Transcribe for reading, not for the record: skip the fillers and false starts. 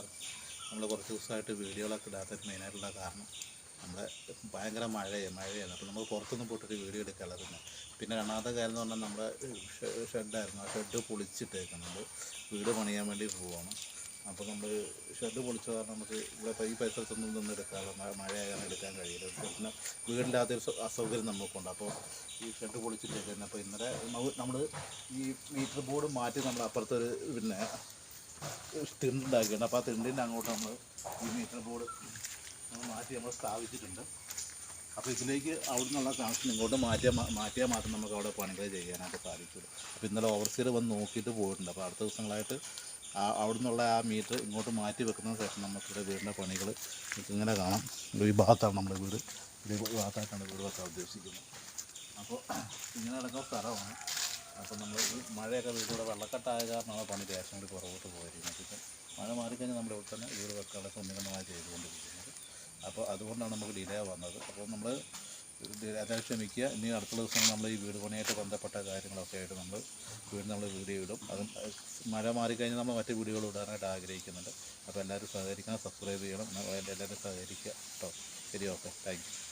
കാരണം നമ്മൾ കുറച്ച് ദിവസമായിട്ട് വീഡിയോകളൊക്കെ ഇടാത്തൊരു മെയിനായിട്ടുള്ള കാരണം നമ്മുടെ ഭയങ്കര മഴയാണ്. അപ്പോൾ നമ്മൾ പുറത്തൊന്നും പോയിട്ടൊരു വീഡിയോ എടുക്കാനുള്ളത്. പിന്നെ രണ്ടാമത്തെ കാര്യം എന്ന് പറഞ്ഞാൽ നമ്മുടെ ഷെഡായിരുന്നു. ആ ഷെഡ് പൊളിച്ചിട്ടേക്കുന്നത് വീട് പണിയാൻ വേണ്ടി പോവാണ്. അപ്പോൾ നമ്മൾ ഷെഡ് പൊളിച്ച കാരണം നമുക്ക് ഇവിടെ ഈ പരിസരത്തൊന്നും നിന്ന് എടുക്കാനുള്ള മഴയാകാൻ എടുക്കാൻ കഴിയില്ല. പിന്നെ വീടിൻ്റെ അകത്തൊരു അസൗകര്യം നമുക്കുണ്ട്. അപ്പോൾ ഈ ഷെഡ് പൊളിച്ചിട്ടേക്കുന്നത്. അപ്പോൾ ഇന്നലെ നമ്മൾ ഈ മീറ്റർ ബോർഡ് മാറ്റി നമ്മൾ അപ്പുറത്തൊരു പിന്നെ തിണ്ടുണ്ടാക്കിയിട്ടുണ്ട്. അപ്പോൾ ആ തിണ്ടിൻ്റെ അങ്ങോട്ട് നമ്മൾ ഈ മീറ്റർ ബോർഡ് നമ്മൾ മാറ്റി നമ്മൾ സ്ഥാപിച്ചിട്ടുണ്ട്. അപ്പോൾ ഇതിലേക്ക് അവിടെ നിന്നുള്ള കണക്ഷൻ ഇങ്ങോട്ട് മാറ്റിയാൽ മാത്രം നമുക്ക് അവിടെ പണികൾ ചെയ്യാനായിട്ട് സാധിക്കുള്ളൂ. അപ്പോൾ ഇന്നലെ ഓവർസീർ വന്ന് നോക്കിയിട്ട് പോയിട്ടുണ്ട്. അപ്പോൾ അടുത്ത ദിവസങ്ങളായിട്ട് അവിടെ നിന്നുള്ള ആ മീറ്റർ ഇങ്ങോട്ട് മാറ്റി വെക്കുന്ന ശേഷം നമുക്കിവിടെ വീടിൻ്റെ പണികൾ ഇങ്ങനെ കാണാം. ഈ ഭാഗത്താണ് നമ്മുടെ വീട്, ഈ ഭാഗത്തായിട്ടാണ് വീട് വെക്കാൻ ഉദ്ദേശിക്കുന്നത്. അപ്പോൾ ഇങ്ങനെ നടക്കുന്ന സ്ഥലമാണ്. അപ്പോൾ നമ്മൾ ഈ മഴയൊക്കെ വീട്ടിലൂടെ വെള്ളക്കെട്ടായ കാരണമാണ് പണി ദേശം കൂടി പുറകോട്ട് പോയിരിക്കുന്നത്. ഇപ്പം മഴ മാറിക്കഴിഞ്ഞാൽ നമ്മൾ ഇവിടെ തന്നെ വീട് വെക്കാനുള്ള സന്നിഗ്ധമായി ചെയ്തുകൊണ്ടിരിക്കുന്നത്. അപ്പോൾ അതുകൊണ്ടാണ് നമുക്ക് ഡിലേ വന്നത്. അപ്പോൾ നമ്മൾ അതായത് ക്ഷമിക്കുക. ഇനി അടുത്ത ദിവസം നമ്മൾ ഈ വീട് പണിയായിട്ട് ബന്ധപ്പെട്ട കാര്യങ്ങളൊക്കെ ആയിട്ട് നമ്മൾ വീഡിയോ ഇടും. അതും മഴ മാറിക്കഴിഞ്ഞാൽ നമ്മൾ മറ്റ് വീഡിയോകൾ ഇടാനായിട്ട് ആഗ്രഹിക്കുന്നുണ്ട്. അപ്പോൾ എല്ലാവരും സഹകരിക്കണം, സബ്സ്ക്രൈബ് ചെയ്യണം, എല്ലാവരും സഹകരിക്കുക കേട്ടോ. ശരി, ഓക്കെ, താങ്ക് യു.